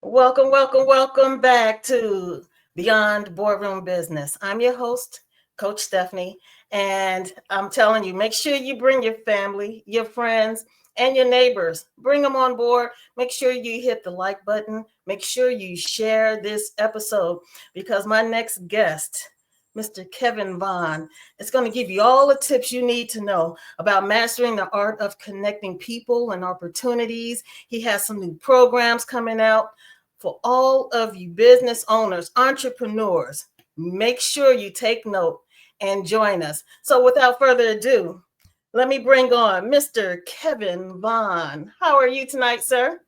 Welcome back to Beyond Boardroom Business. I'm your host, Coach Stephanie, and I'm telling you, make sure you bring your family, your friends, and your neighbors. Bring them on board. Make sure you hit the like button. Make sure you share this episode because my next guest, Mr. Kevin Vaughn, is going to give you all the tips you need to know about mastering the art of connecting people and opportunities. He has some new programs coming out for all of you business owners, entrepreneurs. Make sure you take note and join us. So without further ado, let me bring on Mr. Kevin Vaughn. How are you tonight, sir?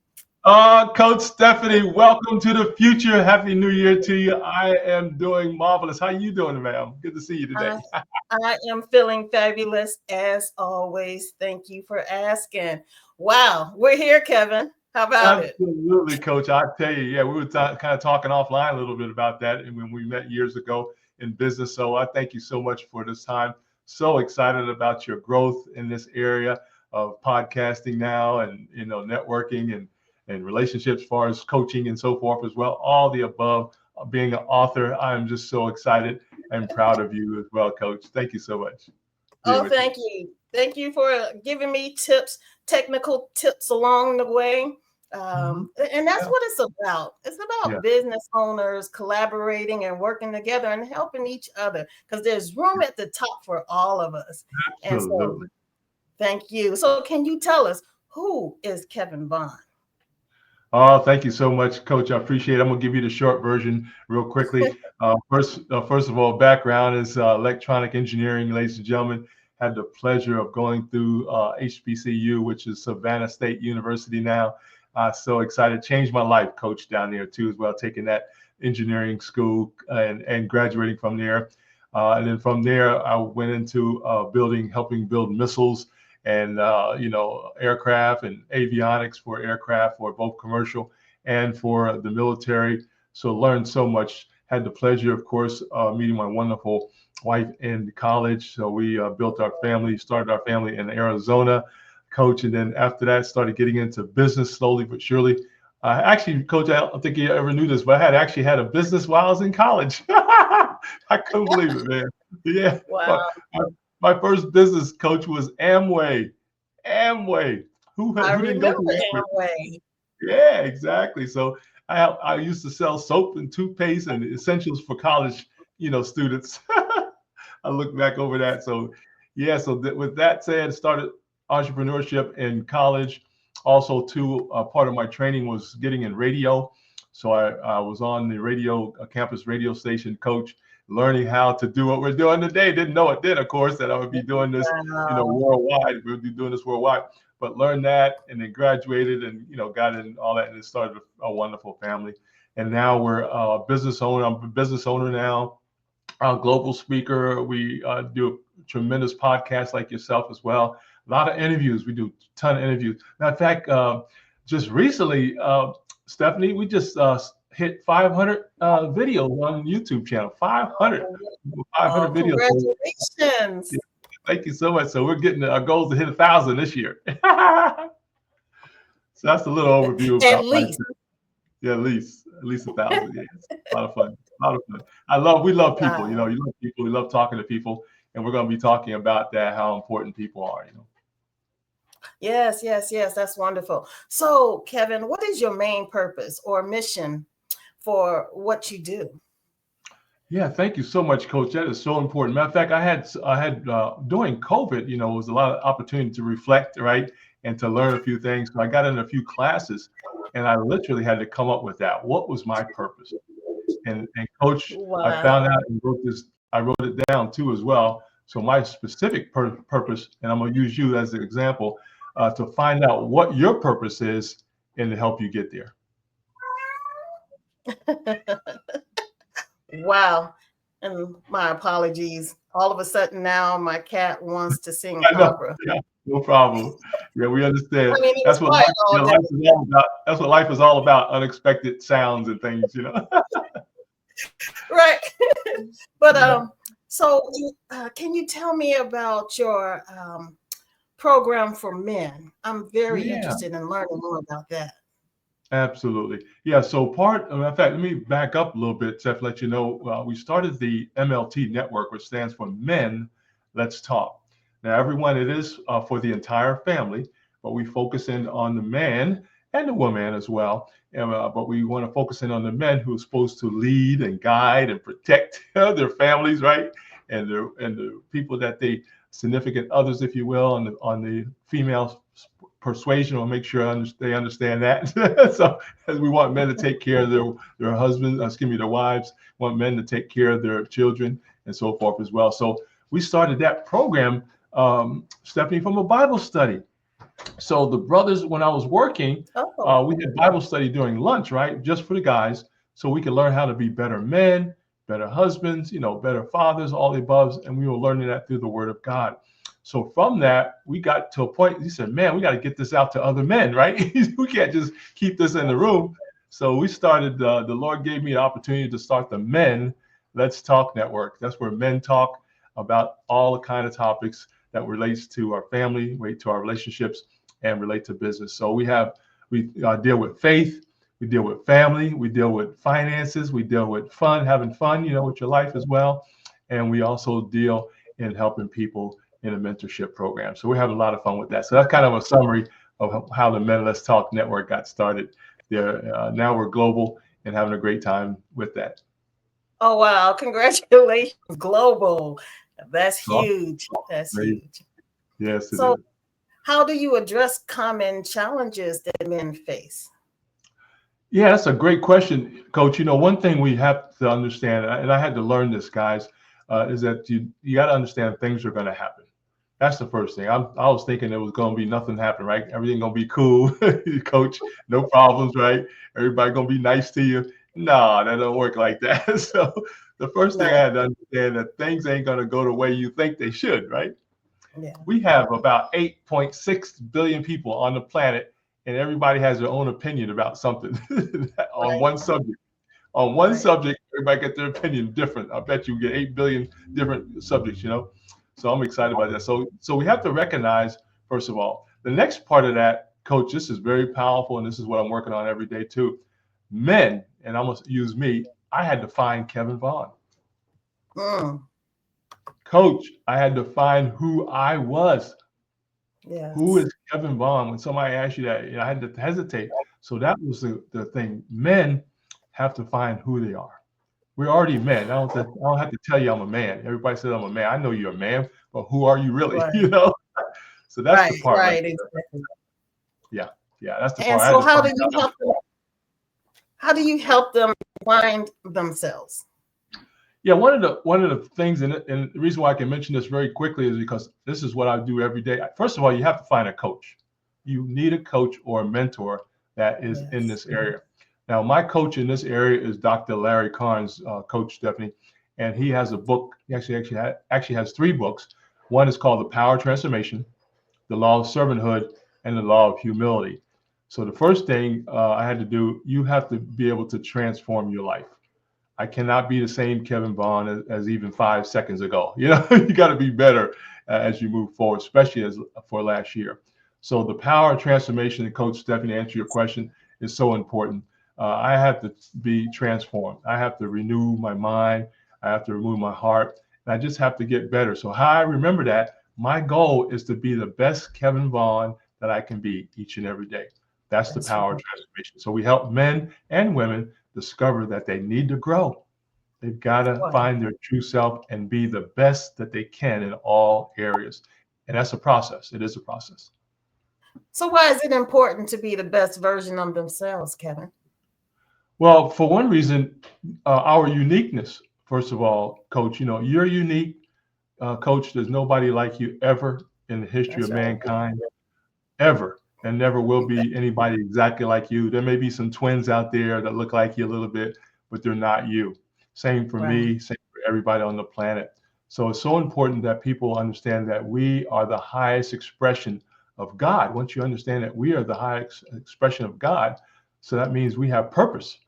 Coach Stephanie, welcome to the future. Happy New Year to you. I am doing marvelous. How you doing, ma'am? Good to see you today. I, I am feeling fabulous as always. Thank you for asking. Wow, we're here, Kevin. How about it? Absolutely, Coach. I tell you, yeah, we were kind of talking offline a little bit about that when we met years ago in business. So I thank you so much for this time. So excited about your growth in this area of podcasting now, and networking and relationships, as far as coaching and so forth as well. All the above. Being an author, I'm just so excited and proud of you as well, Coach. Thank you so much. Oh, thank you. Thank you for giving me tips, technical tips along the way. And that's Yeah, what it's about. It's yeah, about business owners collaborating and working together and helping each other because there's room at the top for all of us. And so, absolutely. thank you. So, can you tell us who is Kevin Vaughn? Oh, thank you so much, Coach. I appreciate it. I'm gonna give you the short version real quickly. First of all, background is electronic engineering, ladies and gentlemen. Had the pleasure of going through HBCU, which is Savannah State University now. So excited, changed my life, Coach, down there too as well, taking that engineering school and graduating from there. And then from there, I went into helping build missiles and aircraft and avionics for aircraft for both commercial and for the military. So learned so much. Had the pleasure, of course, meeting my wonderful wife in college. So we started our family in Arizona, Coach, and then after that started getting into business slowly but surely. Actually, Coach, I don't think you ever knew this, but I had actually had a business while I was in college. I couldn't believe it, man. Yeah. Wow. My first business, Coach, was Amway. Amway. I Who didn't go remember through Amway? Amway. Yeah, exactly. So I used to sell soap and toothpaste and essentials for college, students. I look back over that. So yeah. So with that said, started entrepreneurship in college. Also, too, part of my training was getting in radio. So I was on the radio, a campus radio station, Coach, learning how to do what we're doing today. Didn't know it then, of course, that I would be doing this, Wow. worldwide. We'll be doing this worldwide. But learned that and then graduated and, got in all that and it started a wonderful family. And now we're business owner. I'm a business owner now, a global speaker. We do a tremendous podcast like yourself as well. A lot of interviews. We do a ton of interviews. Matter of fact, just recently, Stephanie, we just hit 500 videos on YouTube channel. 500, Oh, 500 oh, videos. So, congratulations. yeah, thank you so much. So we're getting our goals to hit 1,000 this year. So that's a little overview At about least. myself. Yeah, at least 1,000. Yeah, it's a lot of fun. A lot of fun. We love people. Wow. You love people. We love talking to people, and we're going to be talking about that, how important people are. Yes. That's wonderful. So, Kevin, what is your main purpose or mission for what you do? Yeah, thank you so much, Coach. That is so important. Matter of fact, I had during COVID, it was a lot of opportunity to reflect, right, and to learn a few things. So I got in a few classes, and I literally had to come up with that. What was my purpose? And Coach, I found Wow. out and wrote this. I wrote it down too as well. So my specific purpose, and I'm gonna use you as an example, to find out what your purpose is and to help you get there. Wow. And my apologies. All of a sudden now my cat wants to sing I know. opera. Yeah, no problem. Yeah, we I understand. mean, it was That's what quiet life, all day. life is all about. That's what life is all about. Unexpected sounds and things. Right. But Yeah. so can you tell me about your program for men? I'm very Yeah. interested in learning more about that. Absolutely. Yeah. So in fact, let me back up a little bit to let you know, we started the MLT Network, which stands for Men Let's Talk. Now, everyone, it is for the entire family, but we focus in on the man and the woman as well. But we want to focus in on the men who are supposed to lead and guide and protect their families, right? And the people that they significant others, if you will, on the female persuasion or make sure they understand that. So as we want men to take care of their husbands, their wives, want men to take care of their children and so forth as well. So we started that program, Stephanie, from a Bible study. So the brothers, when I was working, Oh, we had Bible study during lunch, right? Just for the guys, so we could learn how to be better men, better husbands, better fathers, all the above. And we were learning that through the Word of God. So from that, we got to a point. He said, "Man, we got to get this out to other men, right? We can't just keep this in the room." So we started. The Lord gave me the opportunity to start the Men Let's Talk Network. That's where men talk about all the kind of topics that relates to our family, relate to our relationships, and relate to business. So we deal with faith, we deal with family, we deal with finances, we deal with having fun, with your life as well, and we also deal in helping people in a mentorship program. So we're having a lot of fun with that. So that's kind of a summary of how the Men Let's Talk Network got started. There, now we're global and having a great time with that. oh wow. Congratulations, global. That's So, huge. That's great. huge. Yes, it So, is. how do you address common challenges that men face? Yeah, that's a great question, Coach. One thing we have to understand, and I had to learn this, guys, is that you got to understand things are going to happen. That's the first thing. I was thinking it was going to be nothing happen, right? Everything going to be cool, Coach. No problems, right? Everybody going to be nice to you. No, that don't work like that. So the first thing I Right. had to understand that things ain't going to go the way you think they should, right? Yeah. We have about 8.6 billion people on the planet, and everybody has their own opinion about something on Right. one subject. On one Right. subject, everybody get their opinion different. I bet you get 8 billion different subjects. So I'm excited about that. So we have to recognize, first of all, the next part of that, Coach, this is very powerful, and this is what I'm working on every day too. Men, and I'm going to use me, I had to find Kevin Vaughn. Mm, Coach, I had to find who I was. Who yes. is Kevin Vaughn? When somebody asks you that, I had to hesitate. So that was the thing. Men have to find who they are. We're already men. I don't have to tell you I'm a man. Everybody says I'm a man. I know you're a man, but who are you really? Right. So that's Right. the part right Right. there. Exactly. Yeah. Yeah. That's the And part I had so, to find out. how do you help them find themselves? Yeah. One of the things, and the reason why I can mention this very quickly is because this is what I do every day. First of all, you have to find a coach. You need a coach or a mentor that is in Yes. this area. Now, my coach in this area is Dr. Larry Carnes, Coach Stephanie, and he has a book. He actually has three books. One is called The Power of Transformation, The Law of Servanthood, and The Law of Humility. So the first thing I had to do, you have to be able to transform your life. I cannot be the same Kevin Vaughn as even 5 seconds ago. You got to be better as you move forward, especially as for last year. So the power of transformation, and Coach Stephanie, to answer your question, is so important. I have to be transformed. I have to renew my mind. I have to remove my heart. And I just have to get better. So how I remember that, my goal is to be the best Kevin Vaughn that I can be each and every day. That's the That's power of right. transformation. So we help men and women discover that they need to grow. They've got to Right. find their true self and be the best that they can in all areas. And that's a process. It is a process. So, why is it important to be the best version of themselves, Kevin? Well, for one reason, our uniqueness, first of all, Coach, you're unique. Coach, there's nobody like you ever in the history of That's right. mankind, ever. And never will be anybody exactly like you. There may be some twins out there that look like you a little bit, but they're not you. Same for Right. me, same for everybody on the planet. So it's so important that people understand that we are the highest expression of God. Once you understand that we are the highest expression of God, so that means we have purpose.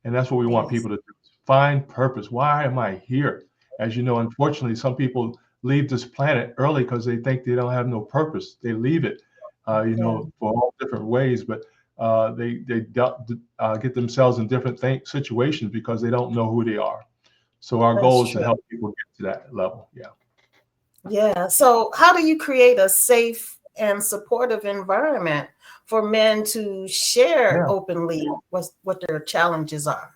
And that's what we want Yes. people to do. Find purpose. Why am I here? As you know, unfortunately, some people leave this planet early because they think they don't have no purpose. They leave it, Yeah. for all different ways. But get themselves in different situations because they don't know who they are. So our That's goal is to true. help people get to that level. Yeah. Yeah. So, how do you create a safe and supportive environment for men to share Yeah. openly what their challenges are?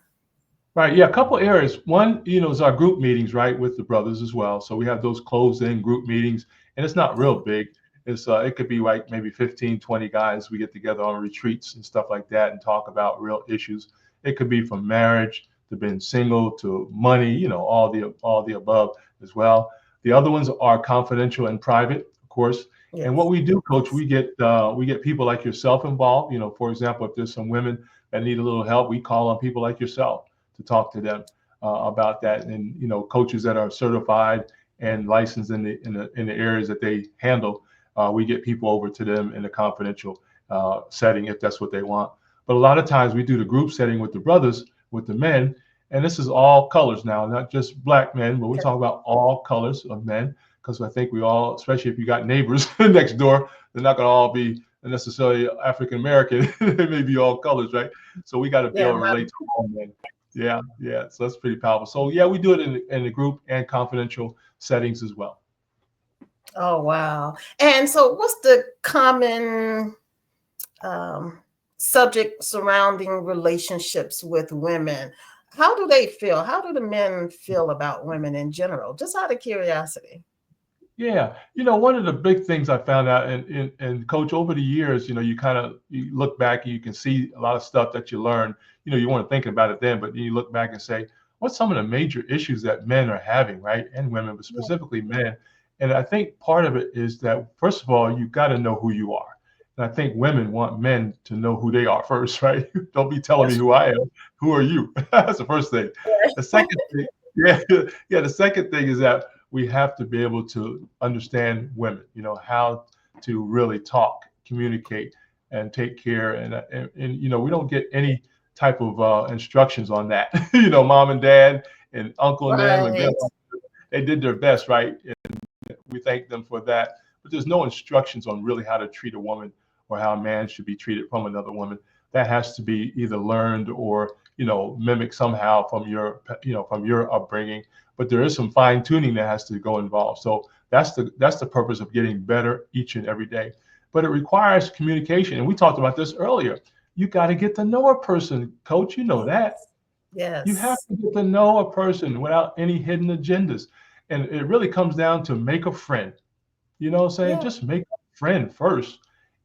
Right. Yeah. A couple areas. One, is our group meetings, right, with the brothers as well. So we have those closed in group meetings, and it's not real big. It could be like maybe 15, 20 guys. We get together on retreats and stuff like that and talk about real issues. It could be from marriage to being single to money, all the above as well. The other ones are confidential and private, of course. And what Yes. we do, coach, Yes. we get people like yourself involved. For example, if there's some women that need a little help, we call on people like yourself to talk to them about that, and coaches that are certified and licensed in the areas that they handle. We get people over to them in a confidential setting if that's what they want. But a lot of times we do the group setting with the brothers, with the men, and this is all colors now, not just black men, but we talk about all colors of men, because I think we all, especially if you got neighbors next door, they're not going to all be necessarily African American. They may be all colors, right? So we got to be Yeah. able to relate to all men. Yeah, yeah. So that's pretty powerful. So yeah, we do it in the group and confidential settings as well. Oh, wow. And so, what's the common um, subject surrounding relationships with women? How do they feel? How do the men feel about women in general? Just out of curiosity. Yeah, one of the big things I found out, and coach, over the years, you look back and you can see a lot of stuff that you learn. You weren't thinking about it then, but you look back and say, what's some of the major issues that men are having, right? And women, but Yeah. specifically men. And I think part of it is that, first of all, you got to know who you are. And I think women want men to know who they are first, right? Don't be telling me That's who I am. Who are you? That's the first thing. The second thing, yeah, yeah. The second thing is that we have to be able to understand women, how to really talk, communicate, and take care. And we don't get any type of instructions on that. Mom and dad and uncle and them and right. grandma, they did their best, right? We thank them for that. But there's no instructions on really how to treat a woman or how a man should be treated from another woman. That has to be either learned or mimicked somehow from your upbringing. But there is some fine tuning that has to go involved. So that's the purpose of getting better each and every day. But it requires communication, and we talked about this earlier. You got to get to know a person, coach. You know that. You have Yes. to get to know a person without any hidden agendas. And it really comes down to make a friend. You know what I'm saying? Yeah. Just make a friend first.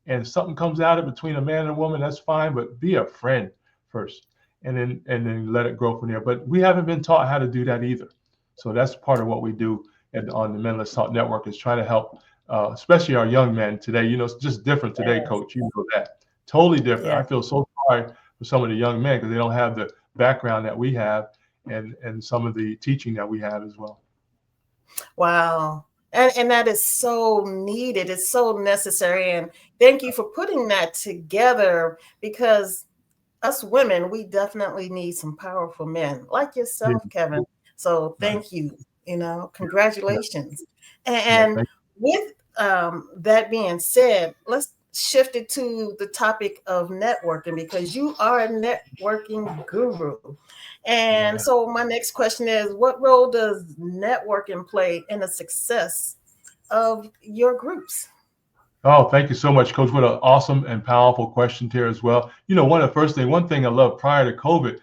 And if something comes out of between a man and a woman, that's fine, but be a friend first. And then let it grow from there. But we haven't been taught how to do that either. So that's part of what we do on the Men Let's Talk Network, is trying to help, especially our young men today. It's just different today, Yes. coach. You know that. Totally different. Yeah. I feel so sorry for some of the young men because they don't have the background that we have, and some of the teaching that we have as well. Wow. And that is so needed. It's so necessary. And thank you for putting that together, because us women, we definitely need some powerful men like Yeah, yourself, Kevin. So right. thank you. Yeah, Congratulations. yeah. And Thank with that being said, let's shift it to the topic of networking, because you are a networking guru. you. And Yeah. so my next question is, what role does networking play in the success of your groups? Oh, thank you so much, Coach. What an awesome and powerful question here as well. One thing I love prior to COVID,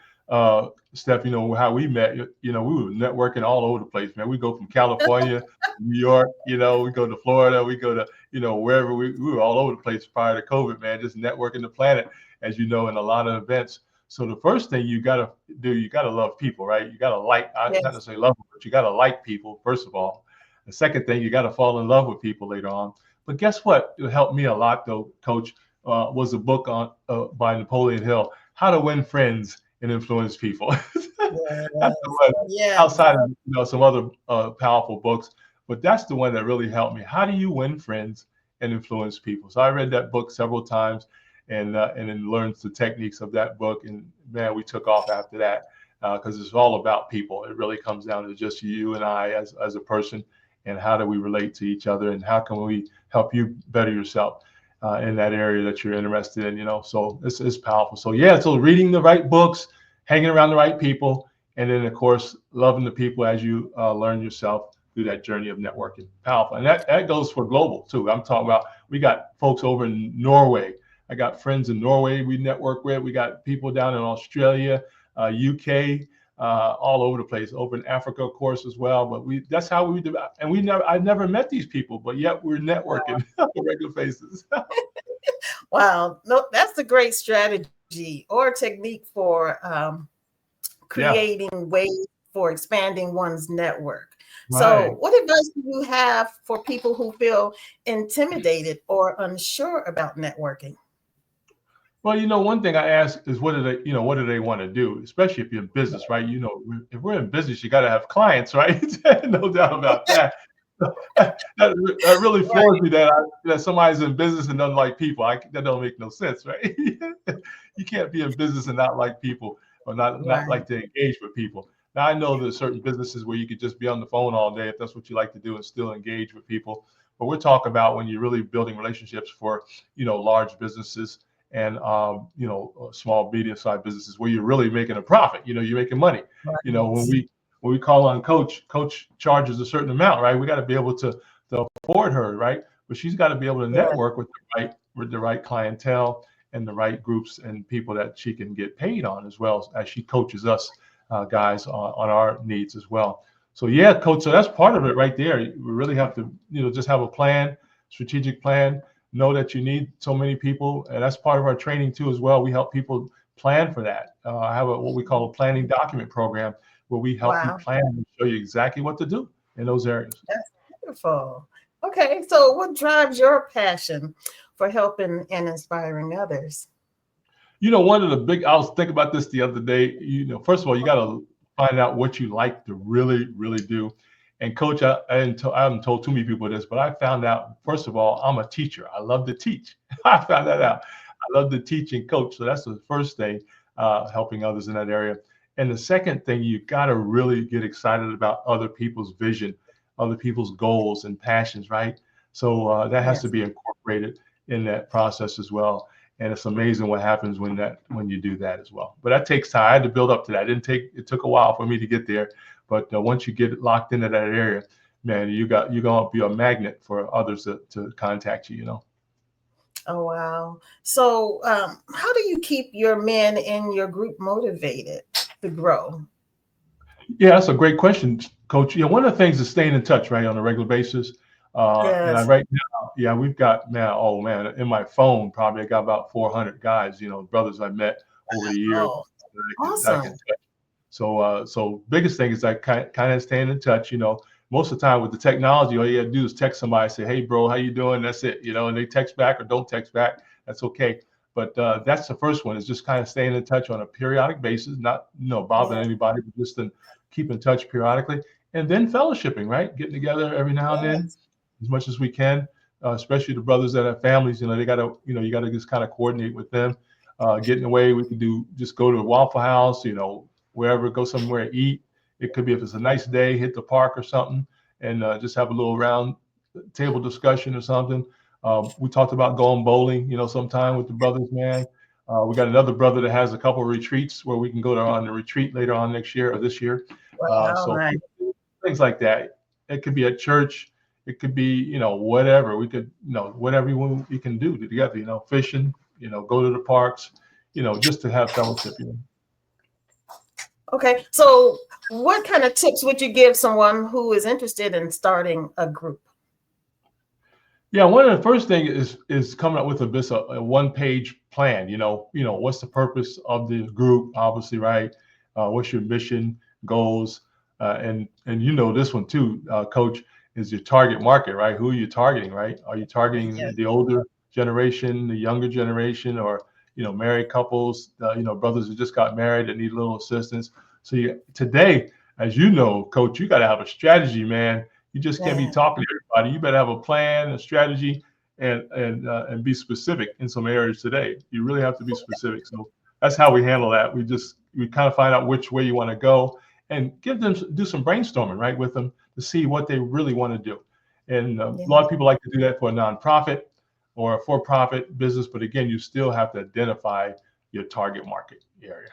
Steph, how we met, we were networking all over the place, man. We go from California, New York, we go to Florida, we go to, wherever we were all over the place prior to COVID, man, just networking the planet, as you know, in a lot of events. So the first thing you got to do, you got to love people, right? You got to not Yes. necessarily love them, but you got to like people, first of all. The second thing, you got to fall in love with people later on. But guess what? It helped me a lot, though, Coach, was a book by Napoleon Hill, How to Win Friends and Influence People. That's the Yes. one, Yes. outside of some other powerful books, but that's the one that really helped me. How do you win friends and influence people? So I read that book several times, and then learned the techniques of that book. And man, we took off after that, because it's all about people. It really comes down to just you and I as a person, and how do we relate to each other, and how can we help you better yourself. in that area that you're interested in, so it's powerful. So yeah, so reading the right books, hanging around the right people, and then of course, loving the people as you learn yourself through that journey of networking. Powerful. And that goes for global too. I'm talking about, we got folks over in Norway. I got friends in Norway we network with. We got people down in Australia, UK, all over the place, over in Africa, of course, as well. But that's how we do. And I've never met these people, but yet we're networking on a regular basis. Wow. No, that's a great strategy or technique for Yeah, creating ways for expanding one's network. So, right. what advice do you have for people who feel intimidated or unsure about networking? Well, one thing I ask is what do they want to do, especially if you're in business, right? If we're in business, you got to have clients, right? No doubt about that. That really floors Right, me that somebody's in business and doesn't like people. That don't make no sense, right? You can't be in business and not like people or not right, like to engage with people. Now I know there's certain businesses where you could just be on the phone all day if that's what you like to do and still engage with people. But we're talking about when you're really building relationships for large businesses and small medium-sized businesses where you're really making a profit. You're making money. When right. we call on coach charges a certain amount, right? We got to be able to afford her, right? But she's got to be able to Yeah. network with the right clientele and the right groups and people that she can get paid on, as well as she coaches us guys on our needs as well. So yeah, coach. So that's part of it right there. We really have to just have a plan, strategic plan. Know that you need so many people, and that's part of our training too as well. We help people plan for that. I have what we call a planning document program where we help you Wow. plan and show you exactly what to do in those areas. That's wonderful. Okay, so what drives your passion for helping and inspiring others? One of the big, I was thinking about this the other day. First of all, you got to find out what you like to really, really do. And coach, I haven't told too many people this, but I found out, first of all, I'm a teacher. I love to teach. I found that out. I love to teach and coach. So that's the first thing, helping others in that area. And the second thing, you got to really get excited about other people's vision, other people's goals and passions, right? So that has to Yes. be incorporated in that process as well. And it's amazing what happens when you do that as well. But that takes time. I had to build up to that. It took a while for me to get there, but once you get locked into that area, man, you're gonna be a magnet for others to contact you. Oh, wow. So, how do you keep your men in your group motivated to grow? Yeah, that's a great question, Coach. Yeah, one of the things is staying in touch, right, on a regular basis. And I Yes. right now, yeah, we've got now, oh man, in my phone, probably I got about 400 guys, brothers I met over the years Oh, that I can awesome. touch. So biggest thing is like kind of staying in touch. Most of the time with the technology, all you got to do is text somebody, say, "Hey, bro, how you doing?" That's it. And they text back or don't text back. That's okay. But that's the first one, is just kind of staying in touch on a periodic basis, not bothering Yes. anybody, but just to keep in touch periodically, and then fellowshipping, right? Getting together every now and then, Yes. as much as we can. Especially the brothers that have families, they gotta, you gotta just kind of coordinate with them. Getting away, we can just go to a Waffle House, wherever, go somewhere to eat. It could be, if it's a nice day, hit the park or something, and just have a little round table discussion or something. We talked about going bowling, sometime with the brothers, man. We got another brother that has a couple of retreats where we can go on the retreat later on next year or this year. Wow. So Nice. things like that. It could be at church. It could be, whatever. We could, whatever we can do together, fishing, go to the parks, just to have fellowship. Okay. So, what kind of tips would you give someone who is interested in starting a group? Yeah, one of the first thing is coming up with a one-page plan. What's the purpose of the group, obviously, right? What's your mission, goals, and this one too, Coach, is your target market, right? Who are you targeting, right? Are you targeting Yes. the older generation, the younger generation, or married couples, brothers who just got married that need a little assistance? So today, as you know, Coach, you got to have a strategy, man. You just can't be Yeah. talking to everybody. You better have a plan, a strategy, and be specific in some areas today. You really have to be specific. So that's how we handle that. We kind of find out which way you want to go and do some brainstorming, right, with them to see what they really want to do. And a Yeah. lot of people like to do that for a nonprofit or a for-profit business, but again, you still have to identify your target market area.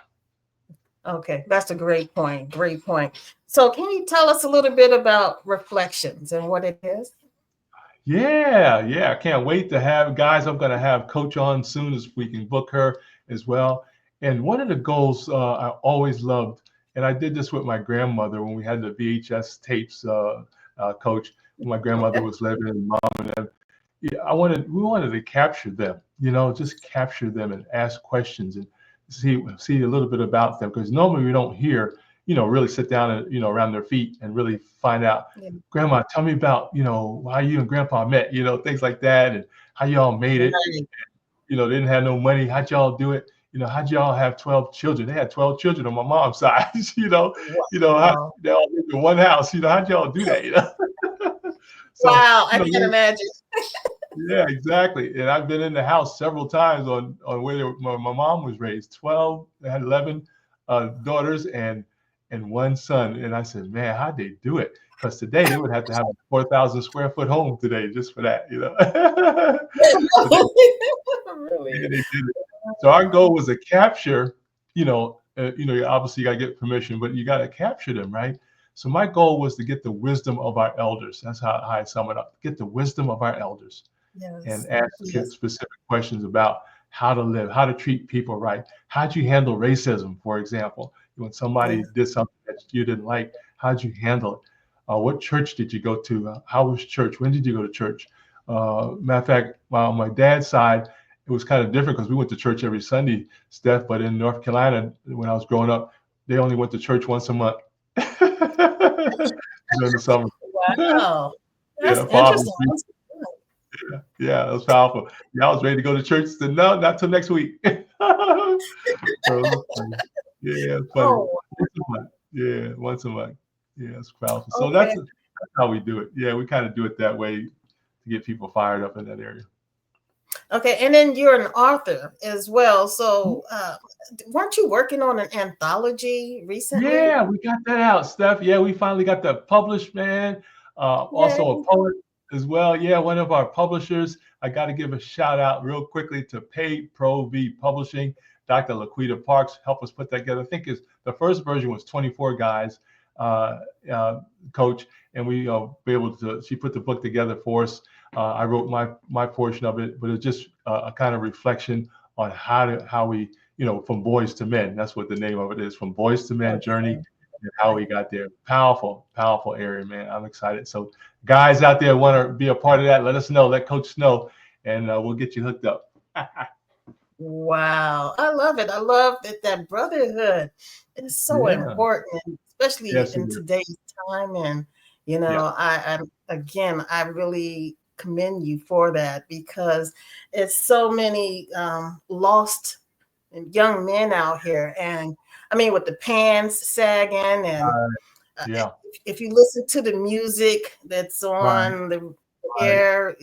Okay, that's a great point. Great point. So, can you tell us a little bit about reflections and what it is? Yeah. I can't wait to have guys. I'm going to have Coach on soon as we can book her as well. And one of the goals I always loved, and I did this with my grandmother when we had the VHS tapes, Coach, when my grandmother was living and mom and them. Yeah, we wanted to capture them, just capture them and ask questions and see a little bit about them, because normally we don't hear, really sit down and around their feet and really find out. Yeah. Grandma, tell me about how you and Grandpa met, things like that, and how y'all made it. Right. They didn't have no money. How'd y'all do it? How'd y'all have 12 children? They had 12 children on my mom's side. How Wow. they all lived in one house. How'd y'all do that? So, Wow, I can't imagine. yeah, exactly. And I've been in the house several times on where my mom was raised. 12, they had 11 daughters and one son. And I said, man, how'd they do it? Because today they would have to have a 4,000 square foot home today just for that, But Really? they did it. So our goal was to capture, obviously you got to get permission, but you got to capture them, right? So my goal was to get the wisdom of our elders. That's how I sum it up. Get the wisdom of our elders and Yes. ask Yes. specific questions about how to live, how to treat people right. How'd you handle racism, for example? When somebody Yes. did something that you didn't like, how'd you handle it? What church did you go to? How was church? When did you go to church? Matter of fact, on my dad's side, it was kind of different because we went to church every Sunday, Steph. But in North Carolina, when I was growing up, they only went to church once a month during the summer. Wow. That's Yeah, Father's interesting. Week. Yeah, that was powerful. Yeah, I was ready to go to church. Said no, not till next week. So it was funny. Yeah, it's funny. Oh, Once a month. Yeah, once a month. Yeah, it's powerful. So okay. that's how we do it. Yeah, we kind of do it that way to get people fired up in that area. Okay. And then you're an author as well. So, weren't you working on an anthology recently? Yeah, we got that out, Steph. Yeah, we finally got that published, man. Also a Yay. poet as well. Yeah, one of our publishers. I got to give a shout out real quickly to Pay Pro V Publishing. Dr. Laquita Parks helped us put that together. I think the first version was 24 guys, uh, Coach, and we be able to. She put the book together for us. I wrote my portion of it, but it's just a kind of reflection on how we from boys to men. That's what the name of it is, From Boys to Men Journey, Okay. and how we got there. Powerful area, man. I'm excited. So guys out there want to be a part of that, let us know, let Coach know, and we'll get you hooked up. Wow. I love it. I love that brotherhood is so Yeah. important, especially Yes, it in is. today's time. And, Yeah. I really commend you for that, because it's so many lost young men out here. And I mean, with the pants sagging, and Uh, uh, yeah. if you listen to the music that's Right. on the Right. air,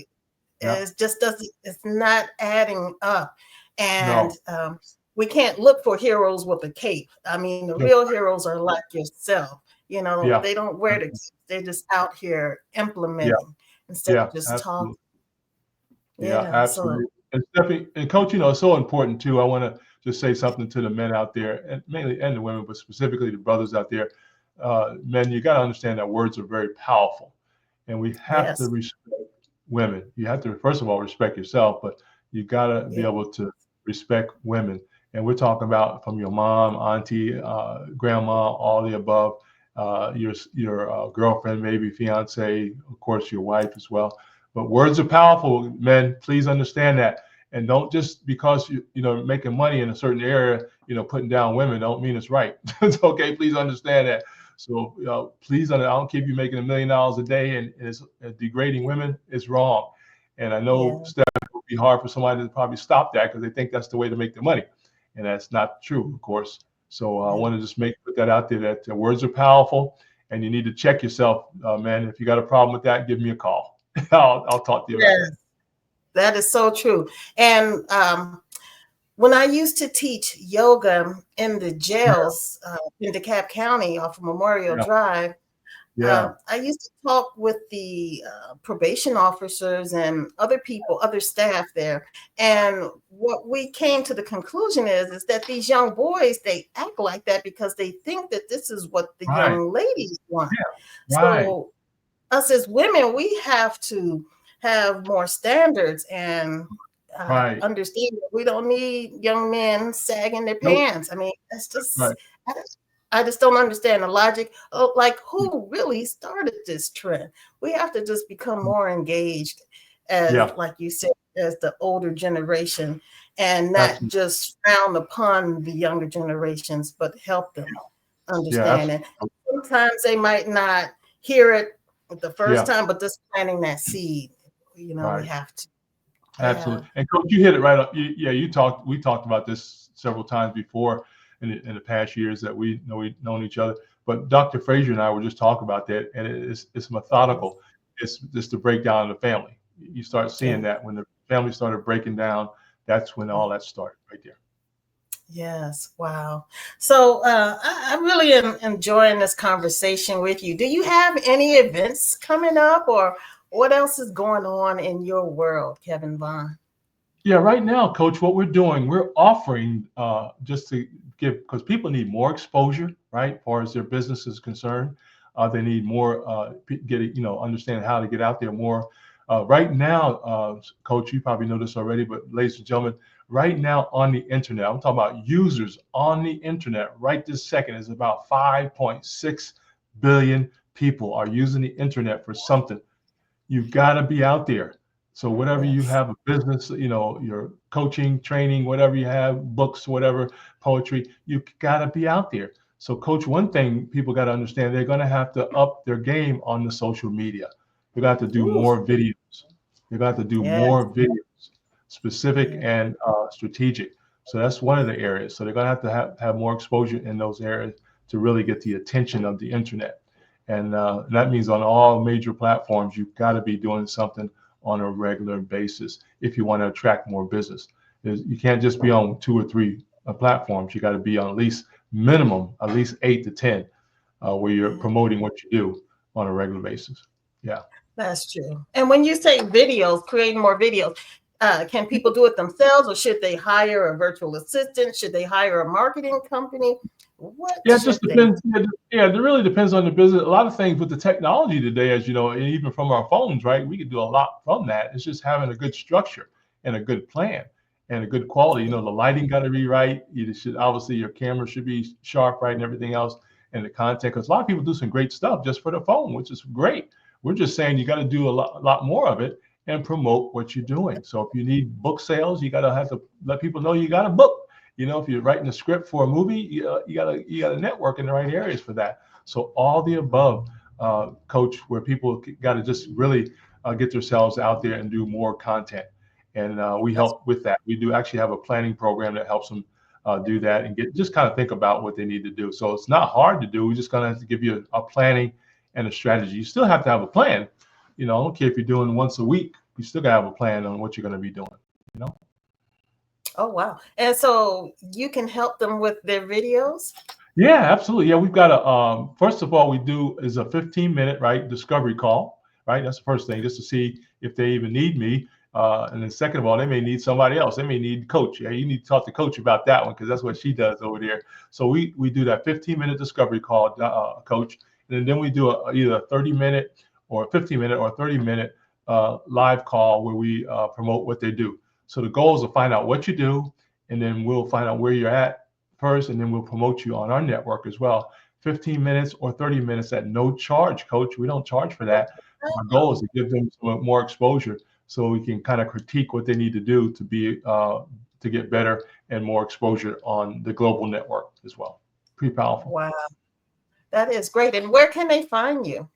Yeah. it just doesn't, it's not adding up. And No. we can't look for heroes with a cape. I mean, the Yeah. real heroes are like yourself. Yeah. They don't wear the cape. They're just out here Yeah. implementing instead of Yeah. just talking. Absolutely. Yeah, Yeah. So absolutely. And Stephanie and Coach, it's so important too. I want to just say something to the men out there, and mainly and the women, but specifically the brothers out there. Men, you got to understand that words are very powerful, and we have to yes. respect women. You have to first of all respect yourself, but you got to be Yeah. able to respect women. And we're talking about from your mom, auntie, grandma, all the above, your girlfriend, maybe fiance, of course, your wife as well. But words are powerful, men. Please understand that, and don't just because making money in a certain area, putting down women don't mean it's right. It's okay. Please understand that. So please, I don't care if you're making $1 million a day and it's degrading women. It's wrong. And I know, Yeah. Steph, it would be hard for somebody to probably stop that because they think that's the way to make the money, and that's not true, of course. So I Yeah. want to just put that out there that words are powerful, and you need to check yourself, man. If you got a problem with that, give me a call. I'll talk to you about Yes. that. That is so true. And when I used to teach yoga in the Yeah, jails in DeKalb County off of Memorial yeah, Drive, Yeah. I used to talk with the probation officers and other people, other staff there, and what we came to the conclusion is that these young boys, they act like that because they think that this is what the Right. young ladies want. Yeah. Right. So us as women, we have to have more standards and Right. understand that we don't need young men sagging their Nope. pants. I mean, that's just, Right. I just don't understand the logic of like who really started this trend. We have to just become more engaged as, Yeah. like you said, as the older generation and not Absolutely. just frown upon the younger generations, but help them Yeah. understand it. Absolutely. Sometimes they might not hear it the first Yeah. time, but just planting that seed, we Right. have to. Yeah. Absolutely. And Coach, you hit it right up. Yeah, we talked about this several times before in the past years that we've known each other. But Dr. Frazier and I were just talking about that, and it's methodical. It's just the breakdown of the family. You start seeing Yeah. that when the family started breaking down, that's when all that started right there. Yes. Wow. So I'm really enjoying this conversation with you. Do you have any events coming up, or what else is going on in your world, Kevin Vaughn? Yeah, right now, Coach, what we're doing, we're offering just to give, because people need more exposure, right, as far as their business is concerned. They need more understand how to get out there more. Right now, Coach, you probably know this already, but ladies and gentlemen, right now on the internet, I'm talking about users on the internet right this second is about 5.6 billion people are using the internet for something. You've got to be out there. So whatever you Yes. have, a business, your coaching, training, whatever you have, books, whatever, poetry, you got to be out there. So coach, one thing people got to understand, they're going to have to up their game on the social media. They got to do Ooh, more videos. They got to do yes. more videos, specific Yeah. and strategic. So that's one of the areas. So they're going to have more exposure in those areas to really get the attention of the internet. And that means on all major platforms, you've got to be doing something on a regular basis if you want to attract more business. You can't just be on 2 or 3 platforms. You got to be on at least minimum, at least 8 to 10, where you're Yeah. promoting what you do on a regular basis. Yeah. That's true. And when you say videos, creating more videos, can people do it themselves, or should they hire a virtual assistant? Should they hire a marketing company? What Yeah, it should just they depends. Yeah, it really depends on the business. A lot of things with the technology today, as you know, and even from our phones, right? We can do a lot from that. It's just having a good structure and a good plan and a good quality. The lighting got to be right. You should obviously your camera should be sharp, right, and everything else, and the content. Because a lot of people do some great stuff just for the phone, which is great. We're just saying you got to do a lot more of it and promote what you're doing. So if you need book sales, you got to have to let people know you got a book. If you're writing a script for a movie, you gotta network in the right areas for that. So all the above, coach, where people got to just really get themselves out there and do more content, and we That's help with that. We do actually have a planning program that helps them do that and just kind of think about what they need to do. So it's not hard to do. We're just gonna have to give you a planning and a strategy. You still have to have a plan. I don't care if you're doing once a week. You still gotta have a plan on what you're gonna be doing. You know. Oh, wow. And so you can help them with their videos? Yeah, absolutely. Yeah, we've got first of all, we do is a 15-minute, right, discovery call, right? That's the first thing, just to see if they even need me. And then second of all, they may need somebody else. They may need coach. Yeah, you need to talk to coach about that one because that's what she does over there. So we do that 15-minute discovery call, coach. And then we do either a 30-minute or a 15-minute or a 30-minute live call where we promote what they do. So the goal is to find out what you do, and then we'll find out where you're at first, and then we'll promote you on our network as well. 15 minutes or 30 minutes at no charge, coach. We don't charge for that. Our goal is Oh, to give them some more exposure so we can kind of critique what they need to do to get better and more exposure on the global network as well. Pretty powerful. wow. That is great. And where can they find you?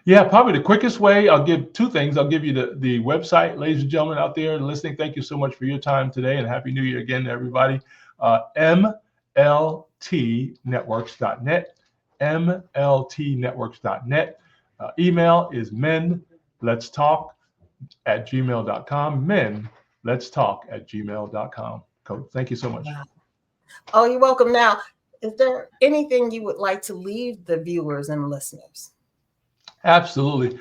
Yeah, probably the quickest way, I'll give 2 things. I'll give you the website, ladies and gentlemen out there listening. Thank you so much for your time today, and Happy New Year again to everybody. MLTnetworks.net, MLTnetworks.net. Email is menletstalk@gmail.com, menletstalk@gmail.com. Coach, thank you so much. Wow. Oh, you're welcome. Now, is there anything you would like to leave the viewers and listeners? Absolutely.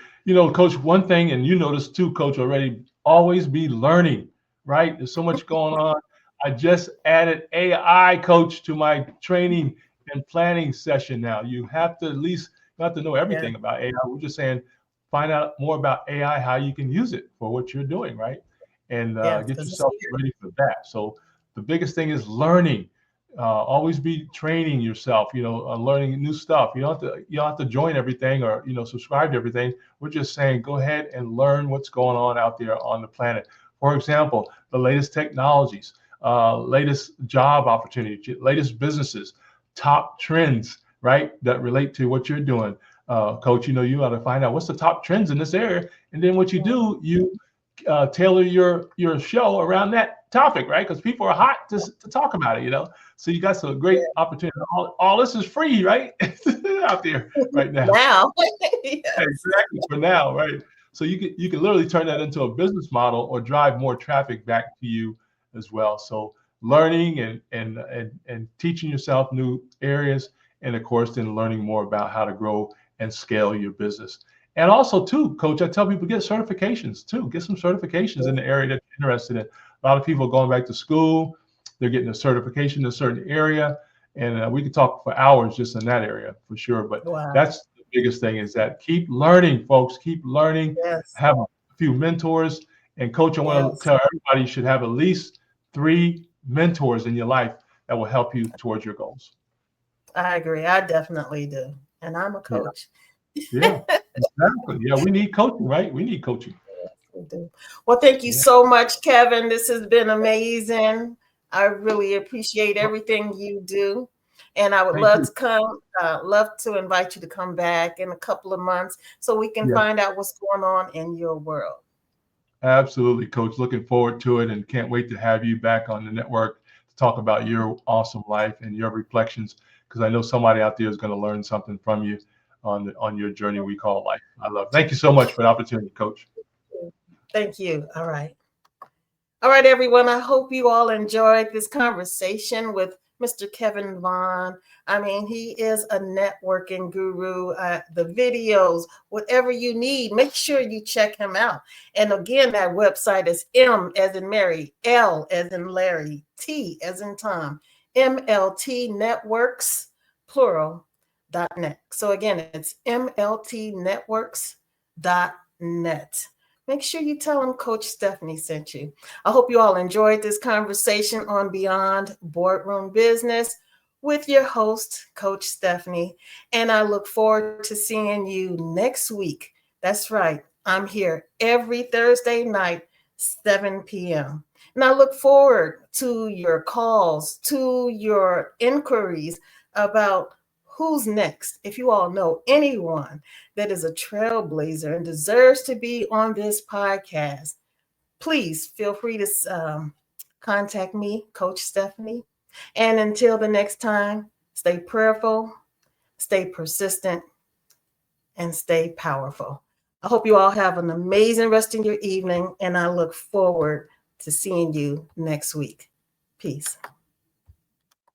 Coach, one thing, and you notice too, Coach, already, always be learning, right? There's so much going on. I just added AI, Coach, to my training and planning session now. You have to at least, you don't have to know Yeah. everything about AI. We're just saying, find out more about AI, how you can use it for what you're doing, right? And Yeah. get Because it's yourself here. ready for that. So the biggest thing is learning. Always be training yourself, learning new stuff. You don't have to join everything or subscribe to everything. We're just saying go ahead and learn what's going on out there on the planet. For example, the latest technologies, latest job opportunities, latest businesses, top trends, right, that relate to what you're doing. Coach, you ought to find out what's the top trends in this area, and then what you Mhm. do, you tailor your show around that topic, right? Because people are hot to talk about it. So you got some great opportunity. All this is free, right? Out there right now. Now. Yes. Exactly, for now, right? So you can literally turn that into a business model or drive more traffic back to you as well. So learning and teaching yourself new areas, and of course then learning more about how to grow and scale your business. And also too, Coach, I tell people get certifications too. Get some certifications in the area that you're interested in. A lot of people are going back to school, they're getting a certification in a certain area, and we could talk for hours just in that area for sure. But Wow. that's the biggest thing is that keep learning, folks. Keep learning. Yes. Have a few mentors. And coach, I want to Yes. tell everybody you should have at least 3 mentors in your life that will help you towards your goals. I agree. I definitely do. And I'm a Yeah, coach. yeah, exactly. Yeah, we need coaching, right? We need coaching. We do. Well, thank you Yeah, so much, Kevin. This has been amazing. I really appreciate everything you do. And I would thank love you. to love to invite you to come back in a couple of months so we can Yeah, find out what's going on in your world. absolutely, coach. Looking forward to it and can't wait to have you back on the network to talk about your awesome life and your reflections because I know somebody out there is going to learn something from you on your journey we call life. I love. Thank you so much for the opportunity, coach. Thank you. All right. All right, everyone. I hope you all enjoyed this conversation with Mr. Kevin Vaughn. I mean, he is a networking guru. The videos, whatever you need, make sure you check him out. And again, that website is M as in Mary, L as in Larry, T as in Tom, MLT Networks, plural, .net. So again, it's MLT Networks.net. Make sure you tell them Coach Stephanie sent you. I hope you all enjoyed this conversation on Beyond Boardroom Business with your host, Coach Stephanie. And I look forward to seeing you next week. That's right, I'm here every Thursday night, 7 p.m. And I look forward to your calls, to your inquiries about who's next. If you all know anyone that is a trailblazer and deserves to be on this podcast, please feel free to contact me, Coach Stephanie. And until the next time, stay prayerful, stay persistent, and stay powerful. I hope you all have an amazing rest of your evening, and I look forward to seeing you next week. Peace.